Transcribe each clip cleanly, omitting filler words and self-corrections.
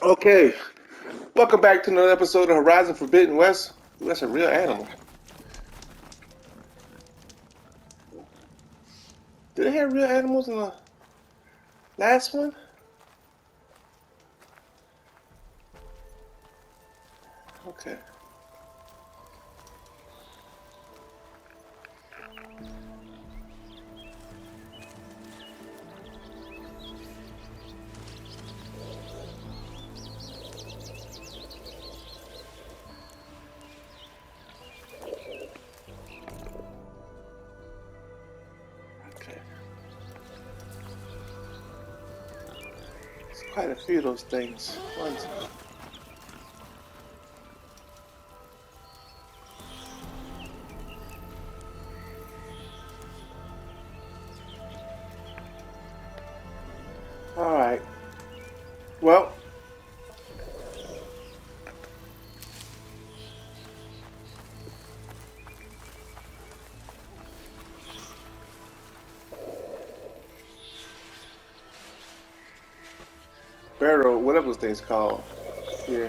Okay, welcome back to another episode of Horizon Forbidden West. Ooh, that's a real animal. Did they have real animals in the last one? Okay. Okay. It's quite a few of those things. One's... All right. Well, Barrow, whatever those things called. Yeah.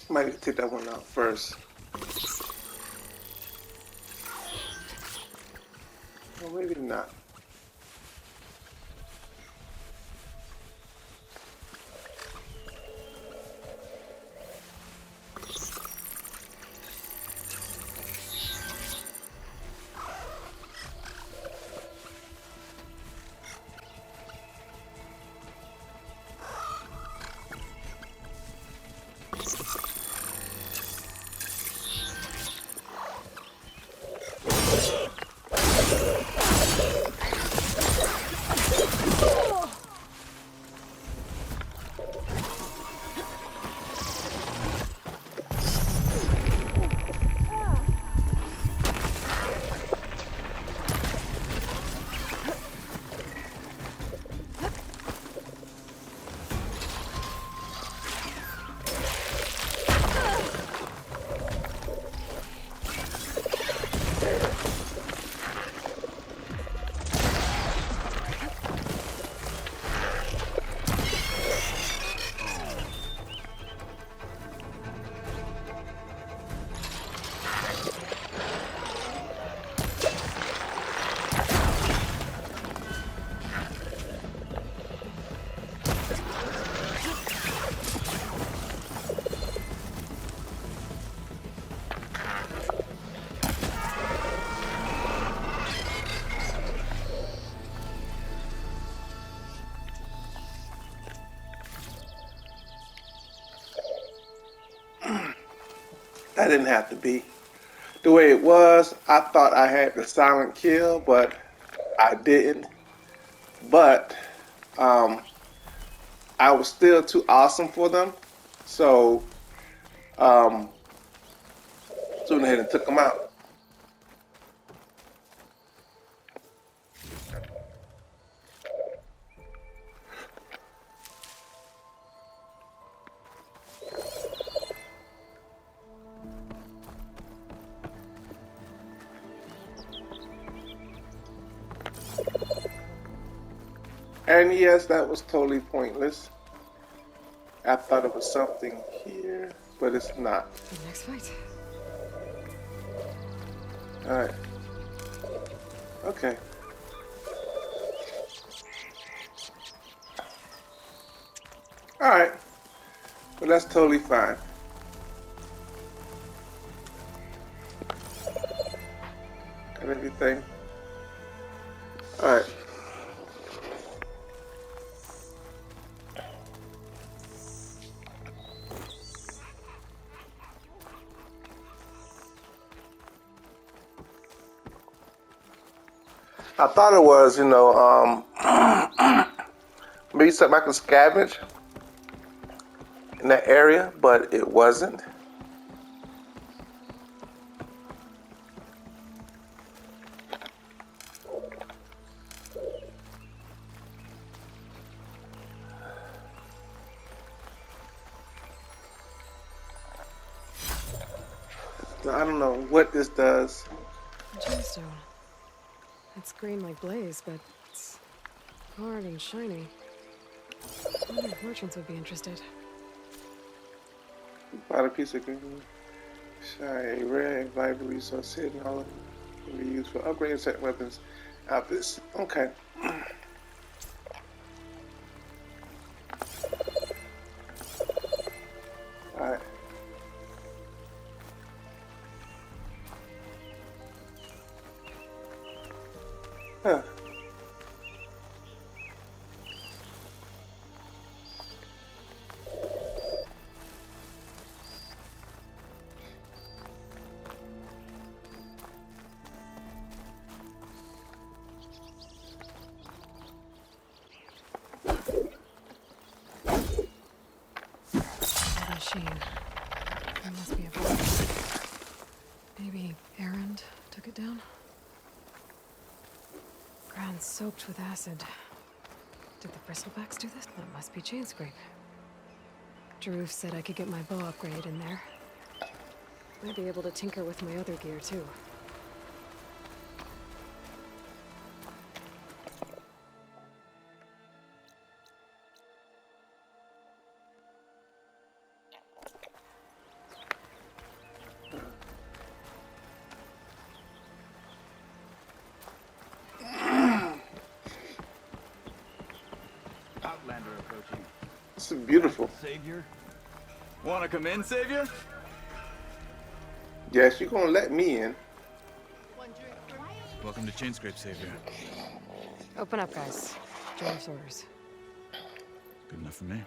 Might need to take that one out first. Well, maybe not. That didn't have to be. The way it was, I thought I had the silent kill, but I didn't. But um, I was still too awesome for them. So um, so went ahead and took them out. And yes, that was totally pointless. I thought it was something here, but it's not. The next fight. Alright. Okay. Alright. Well, that's totally fine. Got everything. Alright. I thought it was, maybe something I could scavenge in that area, but it wasn't. So I don't know what this does. Gemstone. It's green like blaze, but it's hard and shiny. I wonder if merchants would be interested. Bought a piece of green. A rare and valuable resource hidden all can be used for upgrading certain weapons. Outfits. Okay. Alright. Huh. Machine. There must be a problem. Maybe Errand took it down? Ground soaked with acid. Did the bristlebacks do this? That must be chain scrape. Jaruf said I could get my bow upgrade in there. Might be able to tinker with my other gear too. Outlander approaching. This is beautiful. Savior? Wanna come in, Savior? Yes, you're gonna let me in. Welcome to Chainscrape, Savior. Open up, guys. Jaruf's orders. Good enough for me.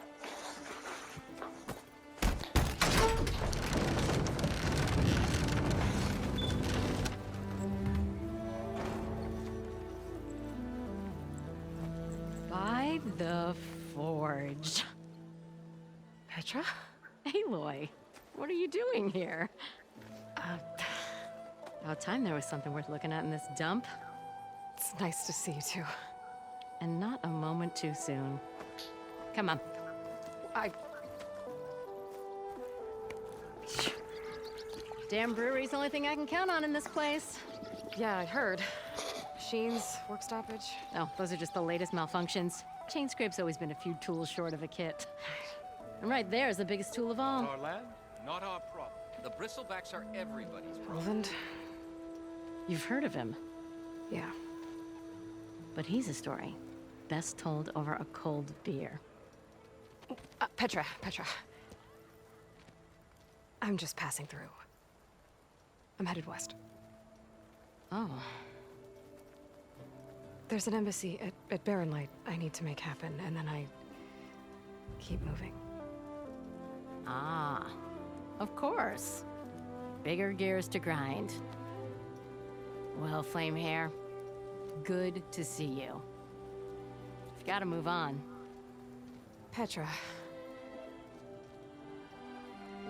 By the forge. Petra? Aloy, what are you doing here? About time there was something worth looking at in this dump. It's nice to see you too. And not a moment too soon. Come on. Damn brewery's the only thing I can count on in this place. Yeah, I heard. Machines, work stoppage. Oh, those are just the latest malfunctions. Chainscrape's always been a few tools short of a kit. And right there is the biggest tool of all. Our lad, not our problem. The bristlebacks are everybody's problem. Roland? You've heard of him, Yeah. but he's a story best told over a cold beer. Petra. I'm just passing through. I'm headed west. Oh, There's an embassy at Barren Light I need to make happen, and then I keep moving. ah, of course. Bigger gears to grind. Well, Flame Hair, good to see you. You've got to move on. Petra.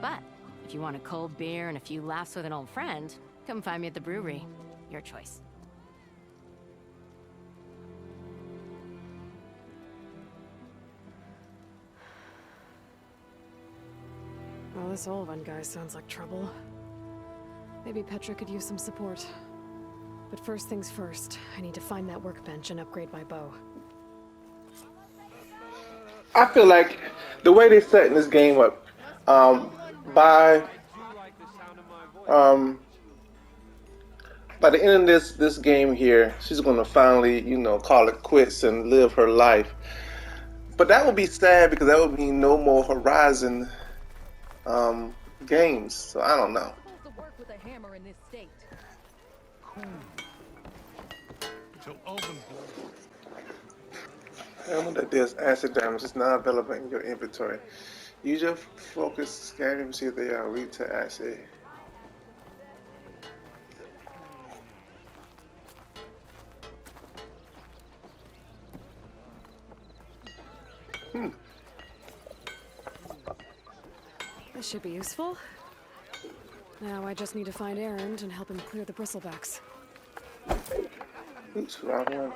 But if you want a cold beer and a few laughs with an old friend, come find me at the brewery. Your choice. Well, this Olvan guy sounds like trouble. Maybe Petra could use some support. But first things first, I need to find that workbench and upgrade my bow. I feel like the way they're setting this game up, um, by um, by the end of this game here, she's gonna finally, call it quits and live her life. But that would be sad because that would mean no more Horizon games. So I don't know. Supposed to work with a hammer in this state. So open. Hammer that deals acid damage is not available in your inventory. Use your focus scanning to see if they are weak to acid. This should be useful. Now I just need to find Errand and help him clear the bristlebacks. Oops, wrong one.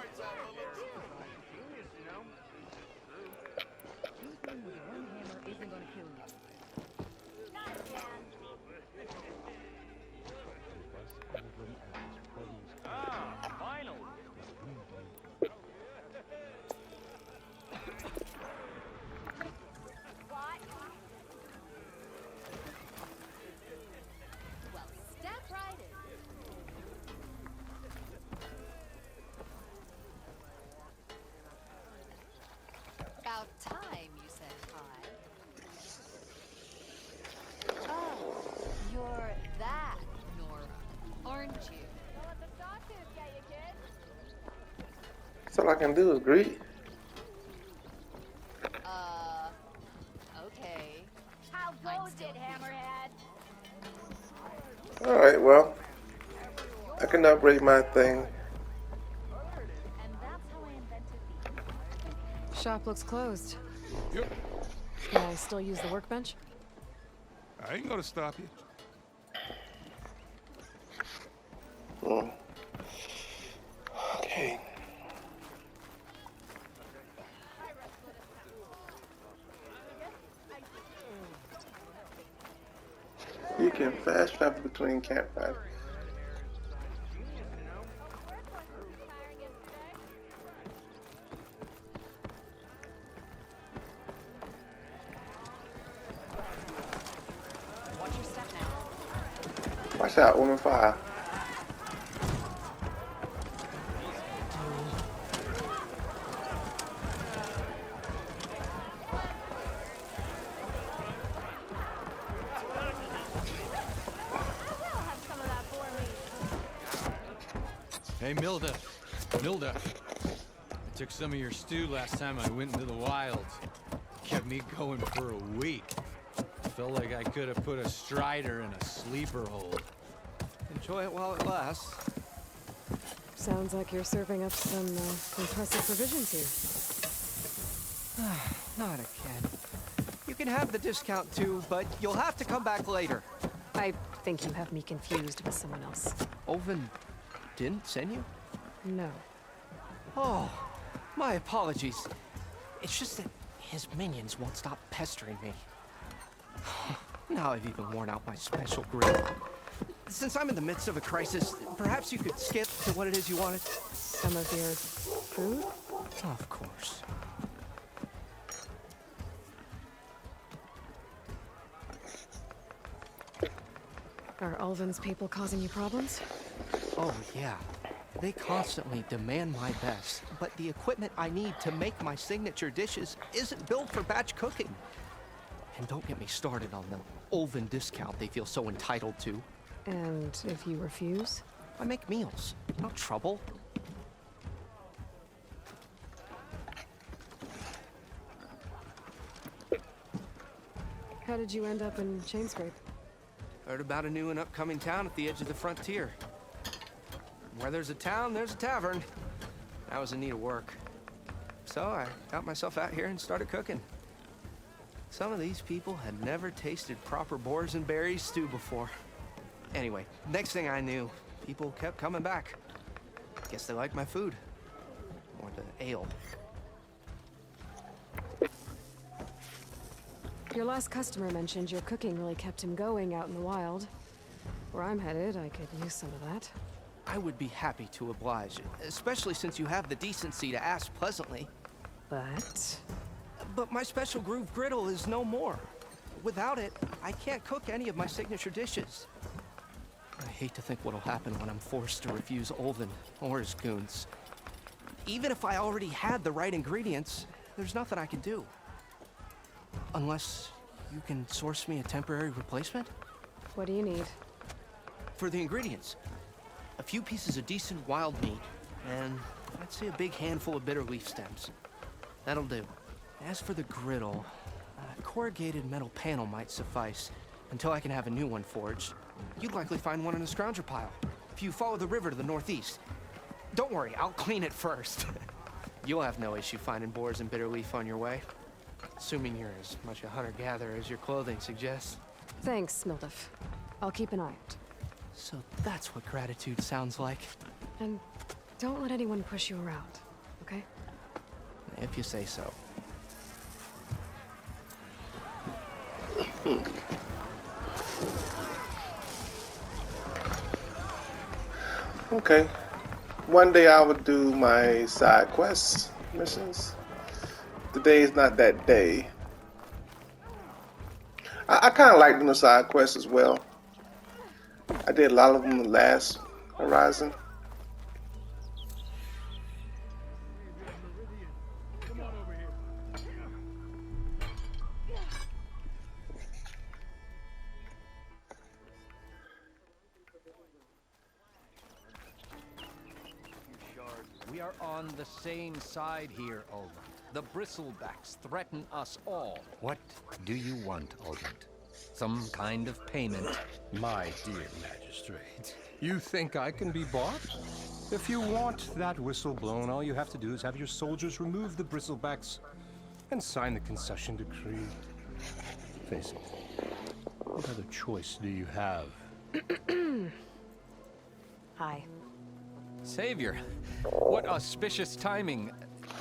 About time you said hi. Oh, you're that Nora, aren't you? Know what the stock is, yeah, you kid? That's all I can do is greet. Okay. How goes it, Hammerhead? Alright, well, I can upgrade my thing. And that's how I invented the... Shop looks closed. Yep. Can I still use the workbench? I ain't gonna stop you. Okay. You can fast travel between campfires. Watch your step now. Watch out, woman fire. Hey, Milda. I took some of your stew last time I went into the wilds. Kept me going for a week. Felt like I could have put a strider in a sleeper hold. Enjoy it while it lasts. Sounds like you're serving up some impressive provisions here. Not again. You can have the discount too, but you'll have to come back later. I think you have me confused with someone else. Oven didn't send you? No. Oh, my apologies. It's just that his minions won't stop pestering me. Now I've even worn out my special grill. Since I'm in the midst of a crisis, perhaps you could skip to what it is you wanted? Some of your food? Of course. Are Ulvin's people causing you problems? Oh, yeah. They constantly demand my best, but the equipment I need to make my signature dishes isn't built for batch cooking. And don't get me started on the Ulvin discount they feel so entitled to. And if you refuse? I make meals, no trouble. How did you end up in Chainscrape? Heard about a new and upcoming town at the edge of the frontier. Where there's a town, there's a tavern. I was in need of work. So I got myself out here and started cooking. Some of these people had never tasted proper boars and berries stew before. Anyway, next thing I knew, people kept coming back. Guess they liked my food. Or the ale. Your last customer mentioned your cooking really kept him going out in the wild. Where I'm headed, I could use some of that. I would be happy to oblige, especially since you have the decency to ask pleasantly. But But my special groove griddle is no more. Without it, I can't cook any of my signature dishes. I hate to think what'll happen when I'm forced to refuse Olvin or his goons. Even if I already had the right ingredients, there's nothing I can do. Unless you can source me a temporary replacement? What do you need? For the ingredients, a few pieces of decent wild meat, and I'd say a big handful of bitter leaf stems. That'll do. As for the griddle, a corrugated metal panel might suffice until I can have a new one forged. You'd likely find one in a scrounger pile if you follow the river to the northeast. Don't worry, I'll clean it first. You'll have no issue finding boars and bitter leaf on your way. Assuming you're as much a hunter-gatherer as your clothing suggests. Thanks, Mildef. I'll keep an eye out. So that's what gratitude sounds like. And don't let anyone push you around, okay? If you say so. Okay. One day I would do my side quest missions. Today is not that day. I kind of like doing the side quests as well. I did a lot of them in the last Horizon. We are on the same side here, Olmert. The bristlebacks threaten us all. What do you want, Olmert? Some kind of payment. My dear magistrate, you think I can be bought? If you want that whistle blown, all you have to do is have your soldiers remove the bristlebacks and sign the concession decree. Face it, what other choice do you have? Hi. Savior, what auspicious timing.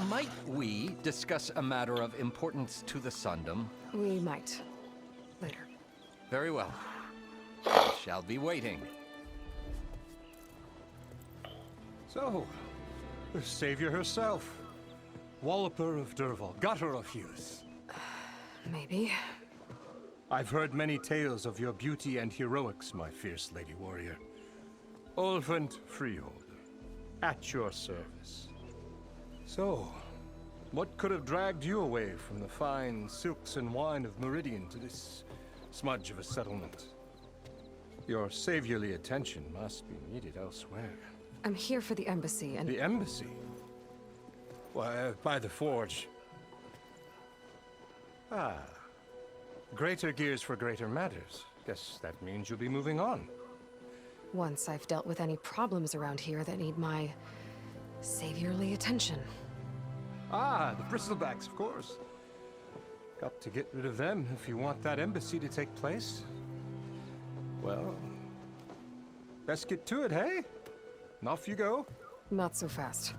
Might we discuss a matter of importance to the Sundom? We might. Later. Very well. I shall be waiting. So, the savior herself, Walloper of Durval, gutter of youth. Maybe. I've heard many tales of your beauty and heroics, my fierce lady warrior. Olvent Freeholder, at your service. So, what could have dragged you away from the fine silks and wine of Meridian to this smudge of a settlement? Your saviorly attention must be needed elsewhere. I'm here for the embassy and... The embassy? Why, by the forge. Ah. Greater gears for greater matters. Guess that means you'll be moving on. Once I've dealt with any problems around here that need my saviorly attention. Ah, the bristlebacks, of course. Got to get rid of them if you want that embassy to take place. Well, let's get to it, hey? And off you go. Not so fast.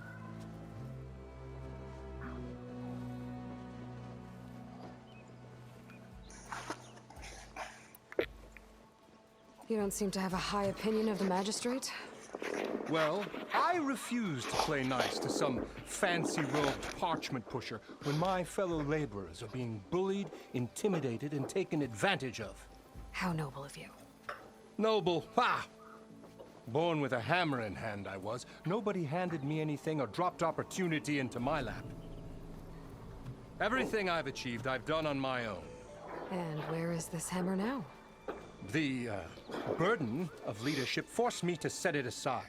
You don't seem to have a high opinion of the magistrate? Well, I refuse to play nice to some fancy-robed parchment pusher when my fellow laborers are being bullied, intimidated, and taken advantage of. How noble of you. Noble, ha! Born with a hammer in hand, I was. Nobody handed me anything or dropped opportunity into my lap. Everything I've achieved, I've done on my own. And where is this hammer now? The burden of leadership forced me to set it aside.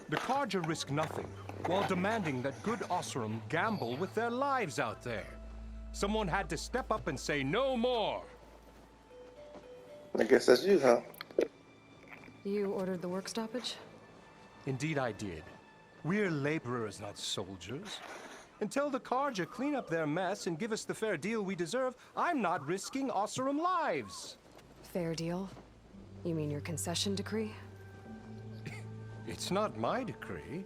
The Carja risk nothing, while demanding that good Osram gamble with their lives out there. Someone had to step up and say no more. I guess that's you, huh? You ordered the work stoppage? Indeed I did. We're laborers, not soldiers. Until the Carja clean up their mess and give us the fair deal we deserve, I'm not risking Osram lives. Fair deal? You mean your concession decree? It's not my decree.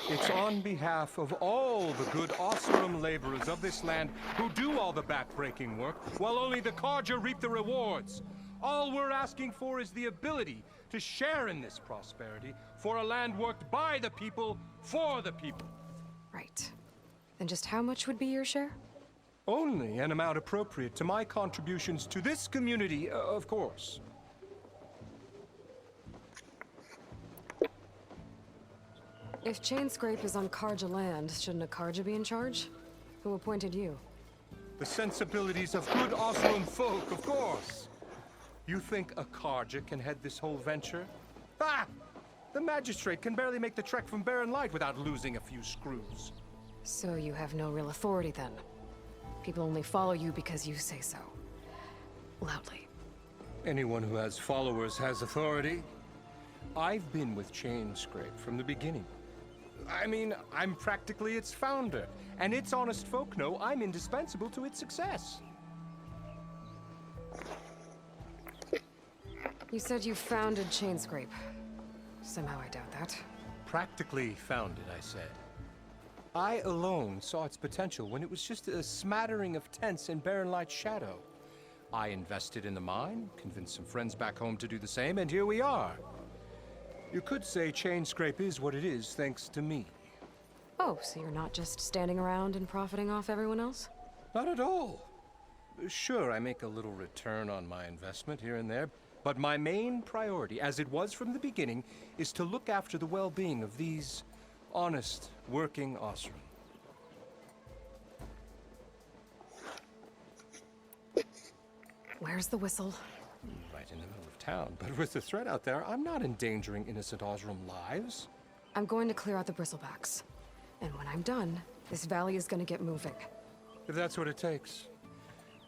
It's on behalf of all the good Osram laborers of this land who do all the back-breaking work, while only the Carja reap the rewards. All we're asking for is the ability to share in this prosperity for a land worked by the people, for the people. Right. Then just how much would be your share? Only an amount appropriate to my contributions to this community, of course. If Chainscrape is on Karja land, shouldn't a Karja be in charge? Who appointed you? The sensibilities of good Osram folk, of course. You think a Karja can head this whole venture? Ah! The magistrate can barely make the trek from Barren Light without losing a few screws. So you have no real authority then? People only follow you because you say so. Loudly. Anyone who has followers has authority. I've been with Chainscrape from the beginning. I mean, I'm practically its founder, and its honest folk know I'm indispensable to its success. You said you founded Chainscrape. Somehow I doubt that. Practically founded, I said. I alone saw its potential when it was just a smattering of tents in Barren Light's shadow. I invested in the mine, convinced some friends back home to do the same, and here we are. You could say Chainscrape is what it is thanks to me. Oh, so you're not just standing around and profiting off everyone else? Not at all. Sure, I make a little return on my investment here and there, but my main priority, as it was from the beginning, is to look after the well-being of these honest, working Osram. Where's the whistle? Right in the middle of town, but with the threat out there, I'm not endangering innocent Osram lives. I'm going to clear out the bristlebacks. And when I'm done, this valley is going to get moving. If that's what it takes.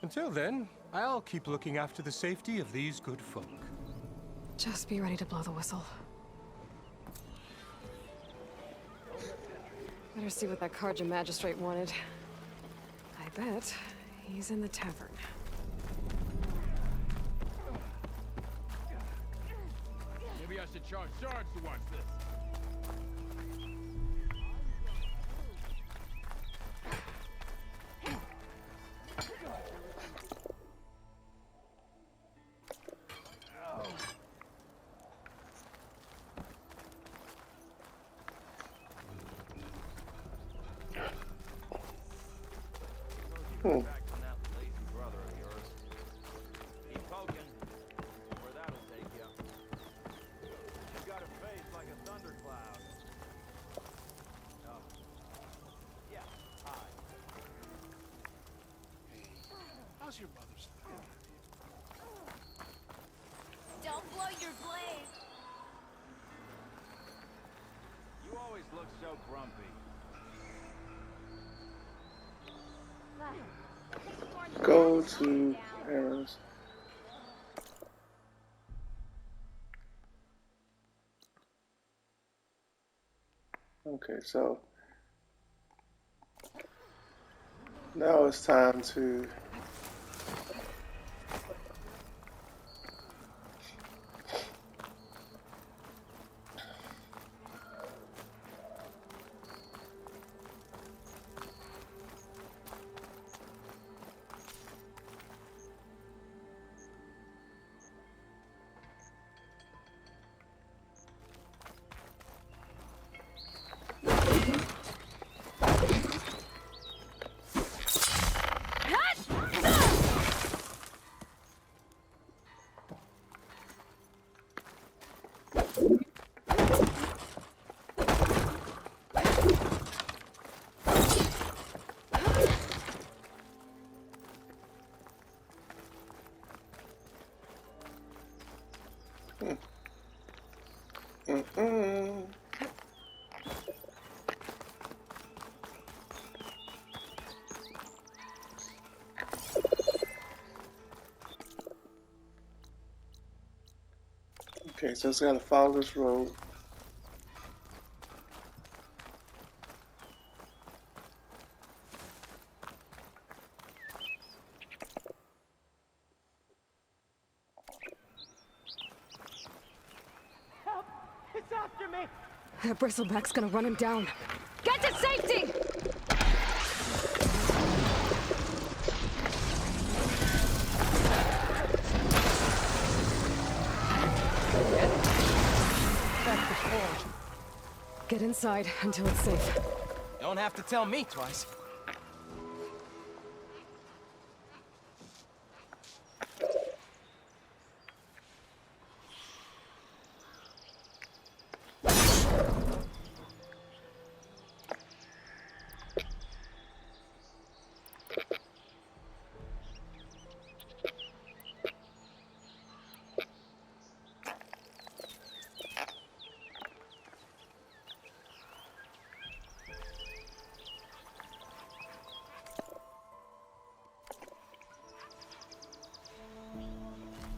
Until then, I'll keep looking after the safety of these good folk. Just be ready to blow the whistle. Better see what that Karja magistrate wanted. I bet he's in the tavern. Maybe I should charge Sarge to watch this. Hmm. Back on that lazy brother of yours. Keep poking. Where that'll take you. You got a face like a thundercloud. Oh. Yeah, hi. How's your mother's? Don't blow your blade. You always look so grumpy. Go to arrows. Okay, so now it's time to okay, so it's gotta follow this road. It's after me. That bristleback's gonna run him down. Get to safety! Get inside until it's safe. Don't have to tell me twice.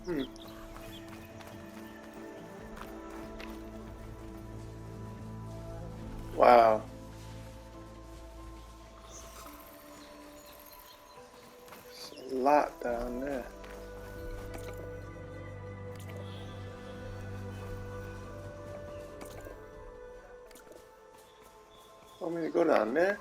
Hmm. Wow. It's a lot down there. Want me to go down there?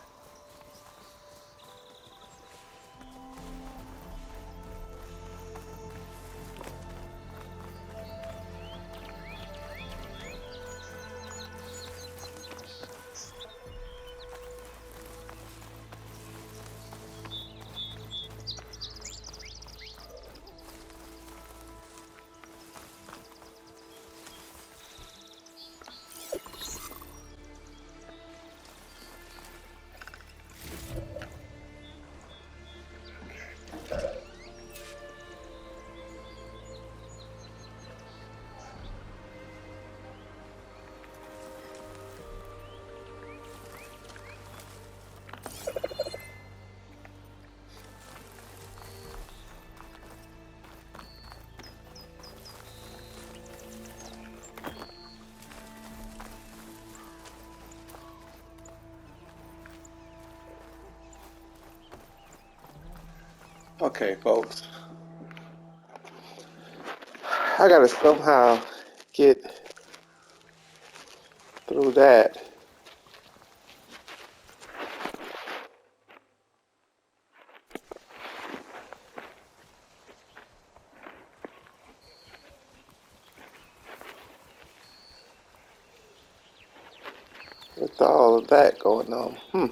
Okay, folks. I gotta somehow get through that. With all of that going on. Hmm.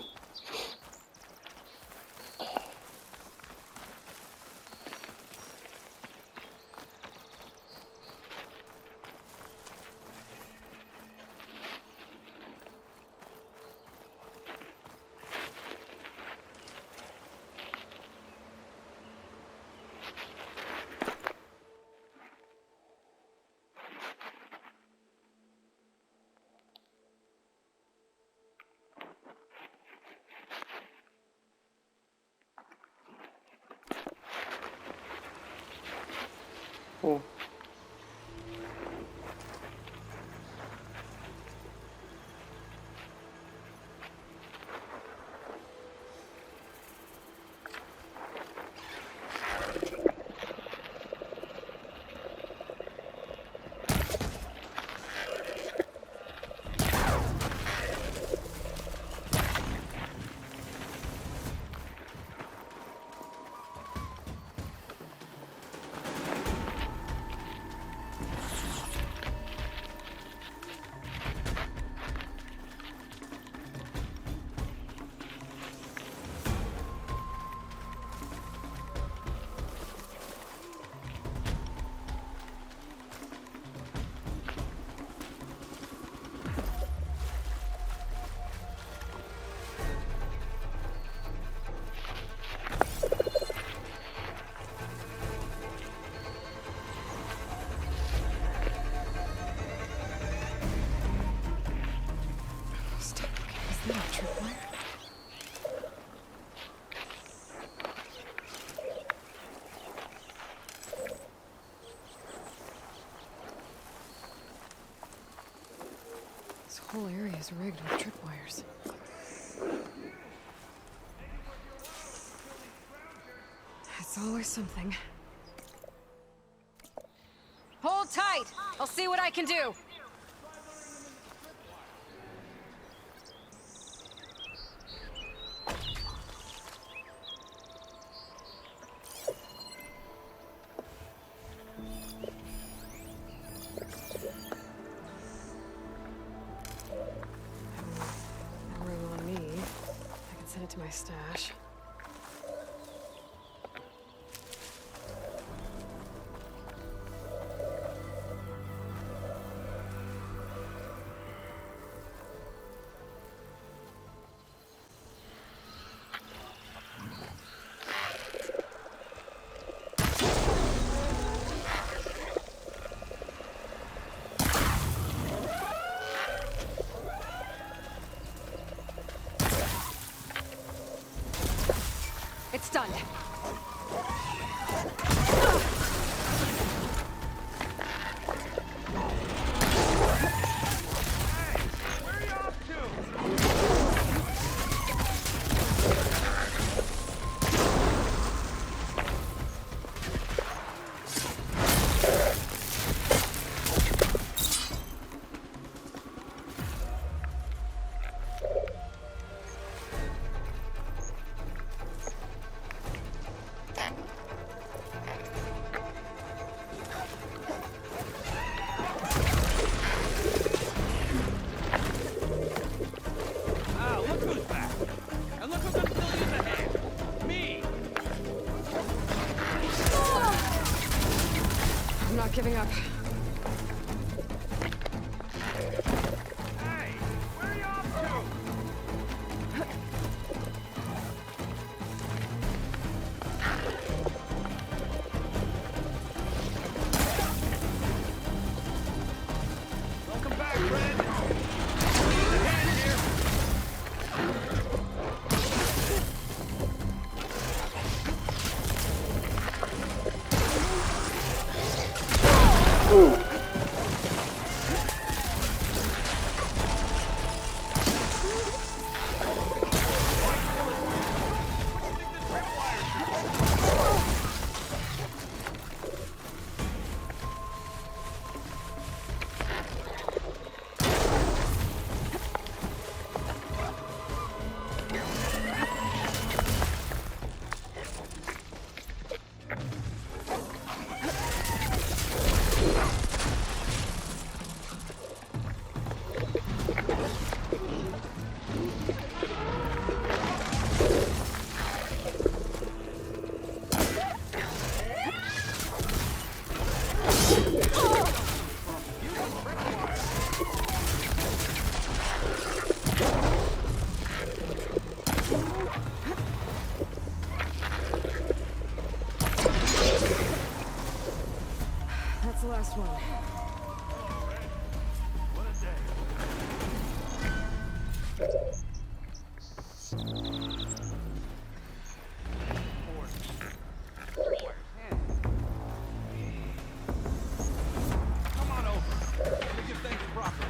Stop looking. Is that a tripwire? This whole area is rigged with tripwires. It's always something. Hold tight! I'll see what I can do! Room on me. I can send it to my stash. It's done. not giving up. Hey, where are you off to? Welcome back, Red. Need a hand here. Ooh. That's the last one. Come on over. Let me give things proper.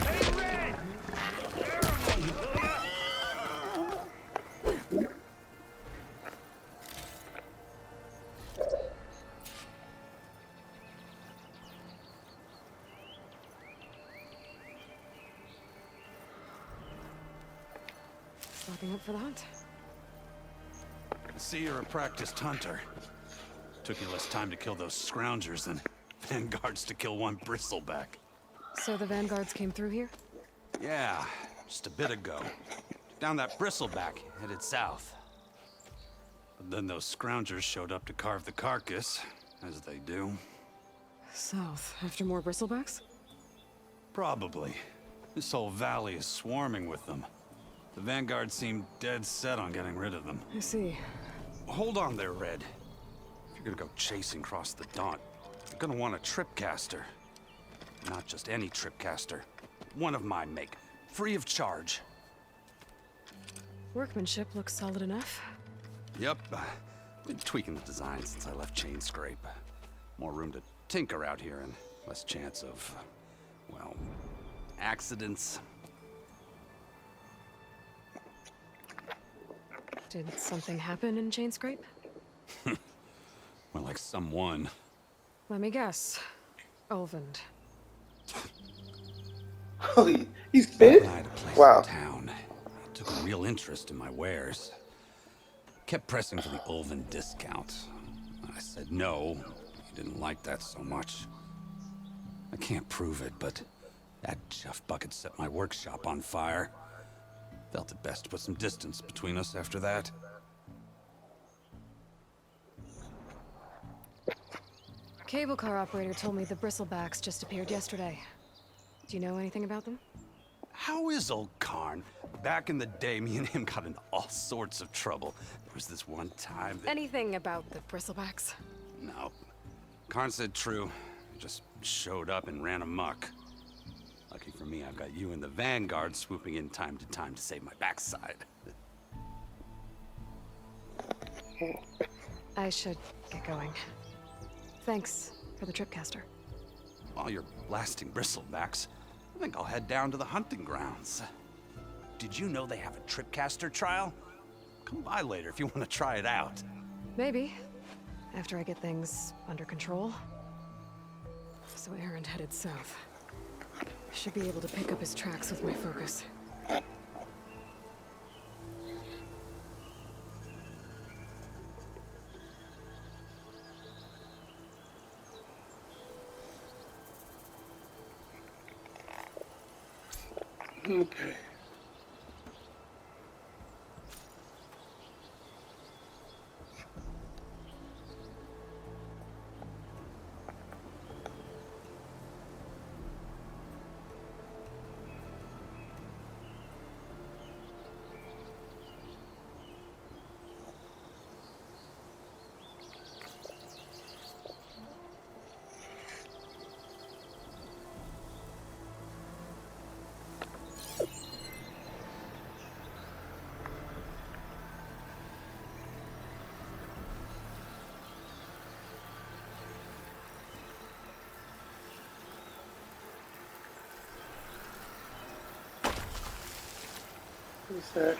Hey, Red! Ceremony, will ya? Stocking up for the hunt. I see you're a practiced hunter. Took you less time to kill those scroungers than vanguards to kill one bristleback. So the vanguards came through here? Yeah, just a bit ago. Down that bristleback, headed south. But then those scroungers showed up to carve the carcass, as they do. South, after more bristlebacks? Probably. This whole valley is swarming with them. The vanguard seemed dead set on getting rid of them. I see. Hold on there, Red. If you're gonna go chasing across the Daunt, you're gonna want a tripcaster. Not just any tripcaster. One of my make. Free of charge. Workmanship looks solid enough. Yep. Been tweaking the design since I left Chain Scrape. More room to tinker out here and less chance of, well, accidents. Did something happen in Chain Scrape? Well, like someone. Let me guess. Olvend. Oh, he's fit? When I had a place Wow. in town, I took a real interest in my wares. Kept pressing for the Ulven discount. I said no. He didn't like that so much. I can't prove it, but that chuff bucket set my workshop on fire. Felt it best to put some distance between us after that. Cable car operator told me the bristlebacks just appeared yesterday. Do you know anything about them? How is old Karn? Back in the day, me and him got into all sorts of trouble. There was this one time that... Anything about the bristlebacks? No. Karn said true. Just showed up and ran amok. Lucky for me, I've got you and the Vanguard swooping in time to save my backside. I should get going. Thanks for the tripcaster. While you're blasting bristlebacks, I think I'll head down to the hunting grounds. Did you know they have a tripcaster trial? Come by later if you want to try it out. Maybe. After I get things under control. So Aaron headed south. Should be able to pick up his tracks with my focus. Okay. What's that?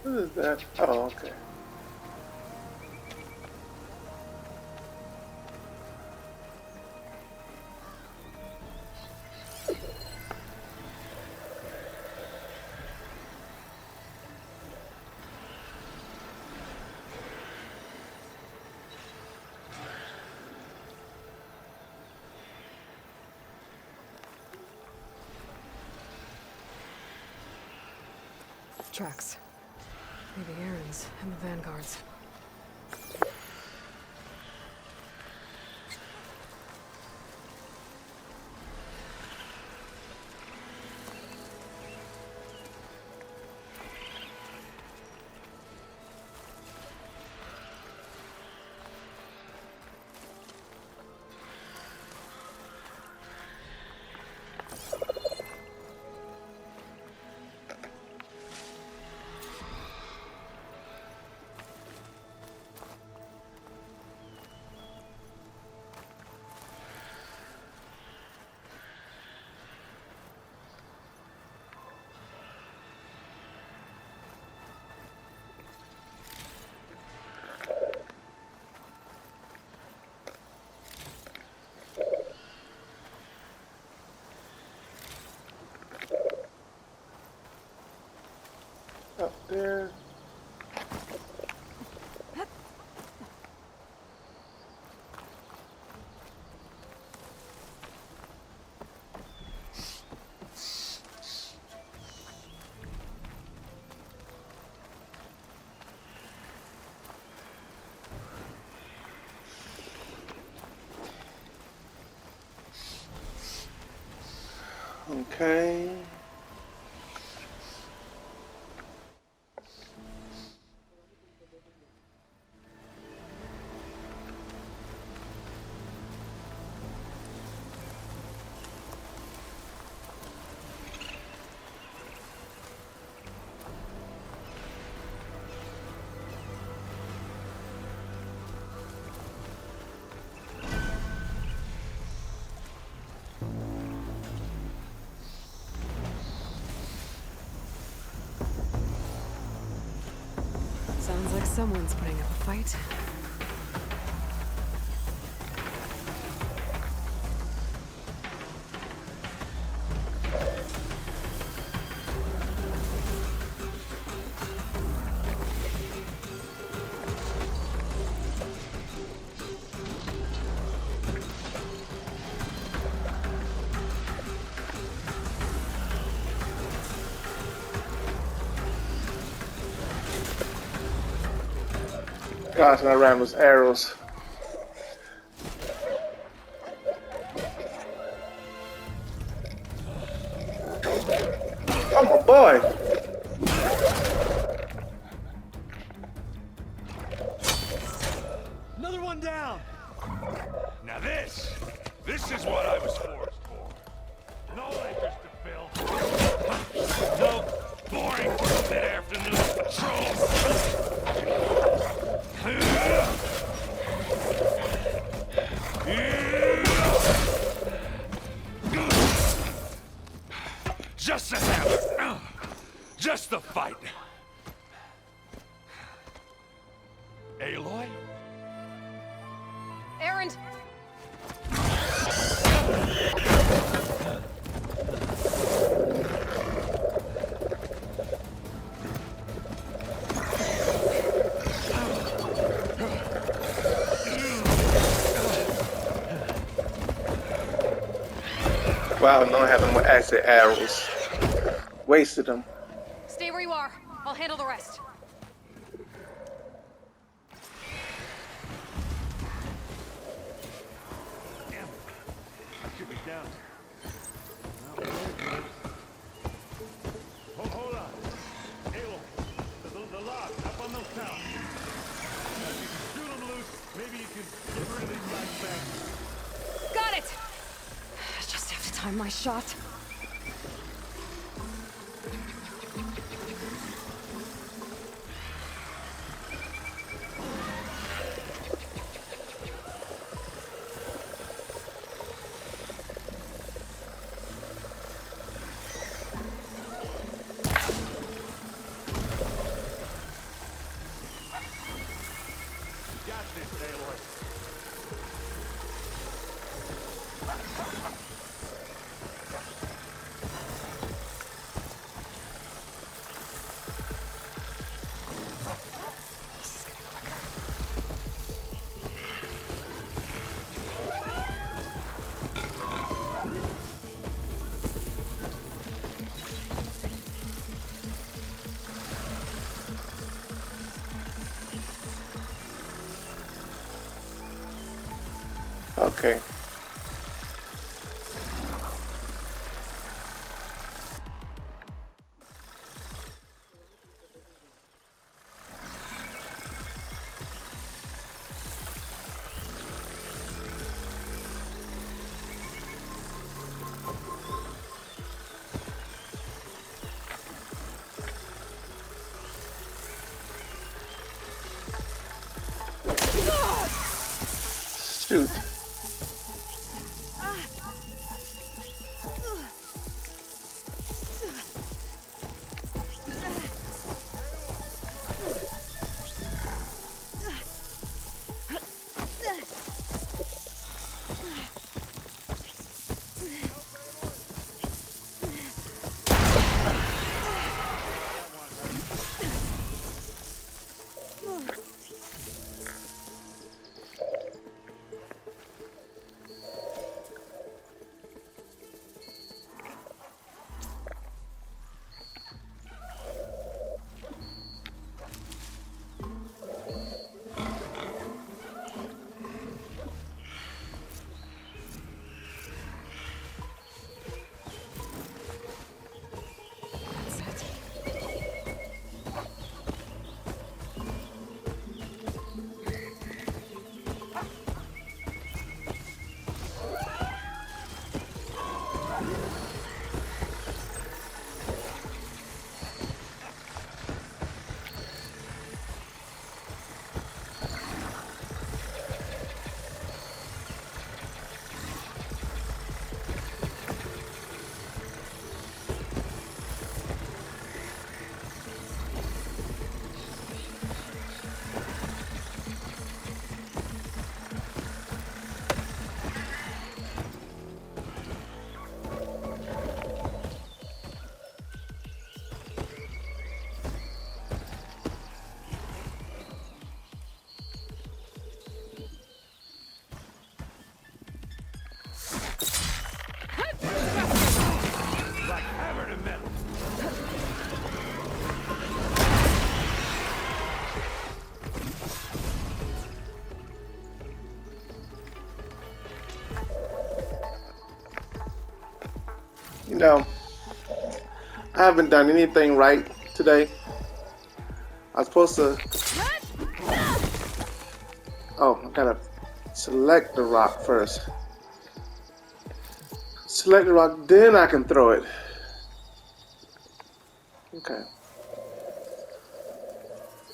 What is that? Oh, okay. Tracks. Maybe Aaron's and the Vanguard's. Up there. Okay. Sounds like someone's putting up a fight. Gosh, and I ran those arrows. Aloy! Another one down! Now this is what I was forced for. No acres to fill. No boring mid-afternoon patrols. Just the hammer. Just the fight. Aloy? Erend! Wow, no, I have no more acid arrows. Wasted them. Stay where you are. I'll handle the rest. Damn it. I should be down here. Hold on. Aloy, the lock up on those towers. Now, if you can shoot them loose, maybe you can get rid of these flashbacks. Got it! I just have to time my shot. Got this, Aloy. Okay. Shoot. You know, I haven't done anything right today. I was supposed to... Oh, I gotta select the rock first. Select the rock, then I can throw it. Okay.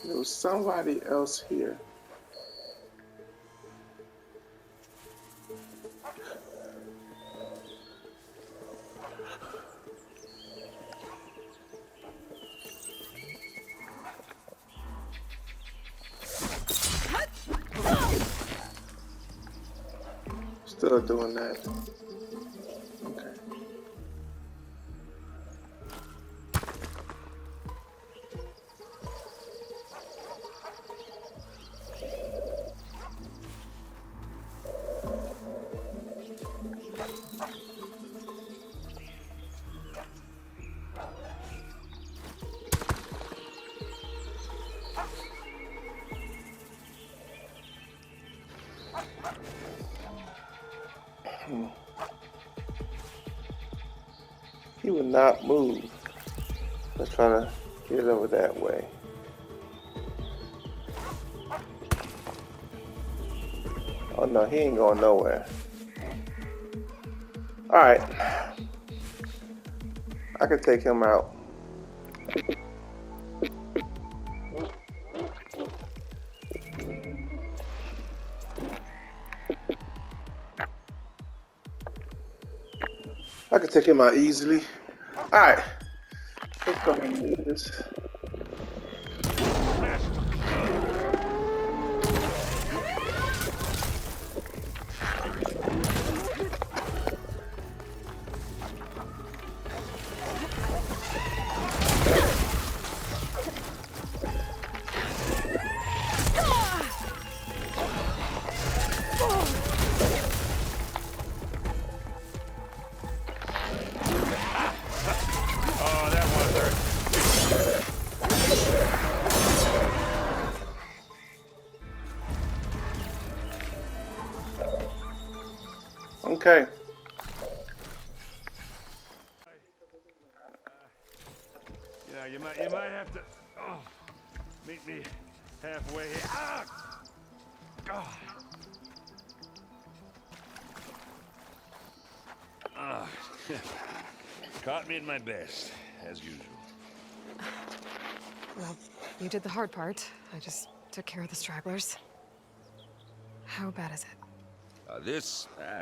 There was somebody else here. Still doing that. Okay. He would not move. Let's try to get it over that way. Oh no, he ain't going nowhere. Alright. I can take him out. I can take him out easily. Alright. Let's go ahead and do this. Okay. You might have to meet me halfway here. Caught me at my best, as usual. Well, you did the hard part. I just took care of the stragglers. How bad is it?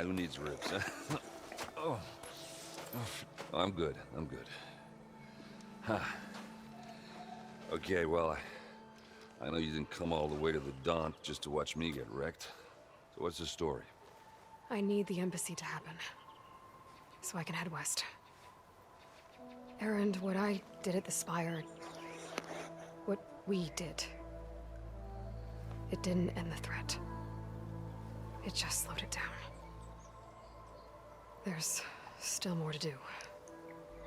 Who needs ribs, huh? Oh, I'm good. I'm good. Huh. Okay, well, I know you didn't come all the way to the Daunt just to watch me get wrecked. So what's the story? I need the embassy to happen, so I can head west. Erend, what I did at the Spire, what we did, it didn't end the threat. It just slowed it down. There's still more to do.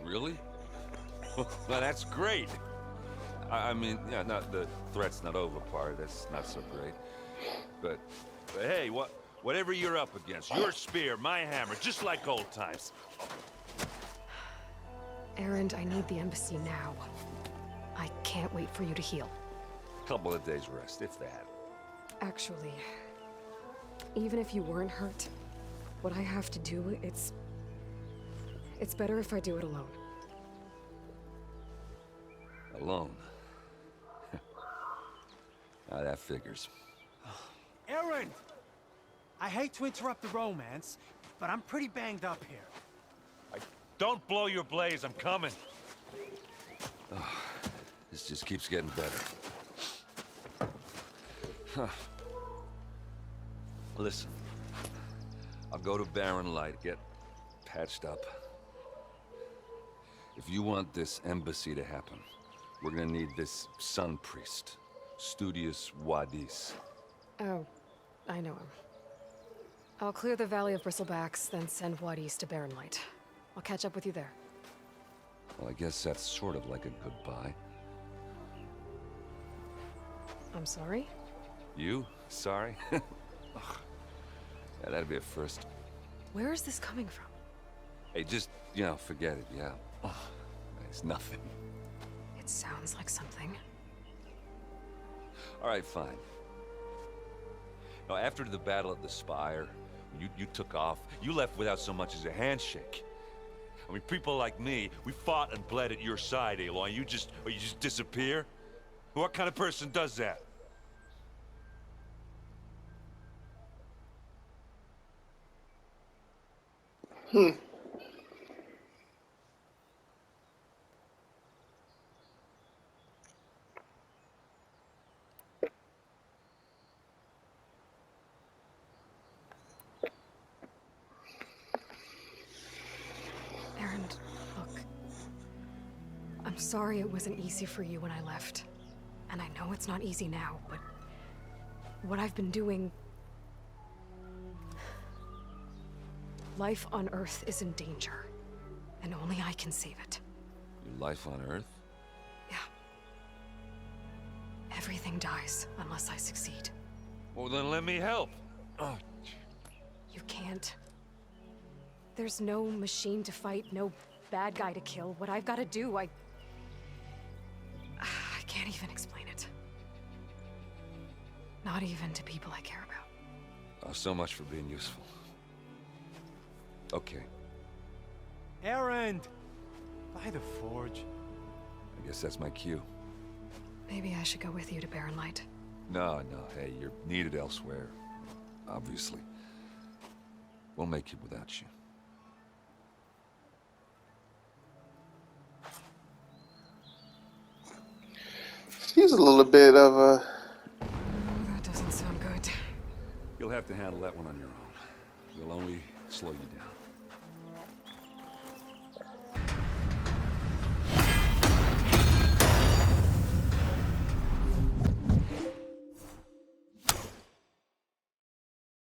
Really? Well, that's great. I mean, yeah, not the threat's not over part. That's not so great. But hey, whatever you're up against, your spear, my hammer, just like old times. Erend, I need the embassy now. I can't wait for you to heal. Couple of days rest, if that. Actually, even if you weren't hurt, what I have to do, it's better if I do it alone. Alone? Now that figures. Erend! I hate to interrupt the romance, but I'm pretty banged up here. Don't blow your blaze, I'm coming. Oh, this just keeps getting better. Huh. Listen, I'll go to Barren Light, get patched up. If you want this embassy to happen, we're gonna need this sun priest, Studius Wadis. Oh, I know him. I'll clear the Valley of Bristlebacks, then send Wadis to Barren Light. I'll catch up with you there. Well, I guess that's sort of like a goodbye. I'm sorry? You? Sorry? Ugh. Yeah, that'd be a first. Where is this coming from? Hey, just, forget it, yeah. Ugh. It's nothing. It sounds like something. All right, fine. Now, after the Battle of the Spire, you took off, you left without so much as a handshake. I mean, people like me, we fought and bled at your side, Aloy, and you just disappear? What kind of person does that? Aaron, look. I'm sorry it wasn't easy for you when I left. And I know it's not easy now, but what I've been doing... Life on Earth is in danger, and only I can save it. Your life on Earth? Yeah. Everything dies unless I succeed. Well, then let me help. Oh. You can't. There's no machine to fight, no bad guy to kill. What I've got to do, I can't even explain it. Not even to people I care about. Oh, so much for being useful. Okay, Erend! By the forge. I guess that's my cue. Maybe I should go with you to Barren Light. No, hey, you're needed elsewhere. Obviously. We'll make it without you. She's a little bit of a... That doesn't sound good. You'll have to handle that one on your own. We'll only slow you down.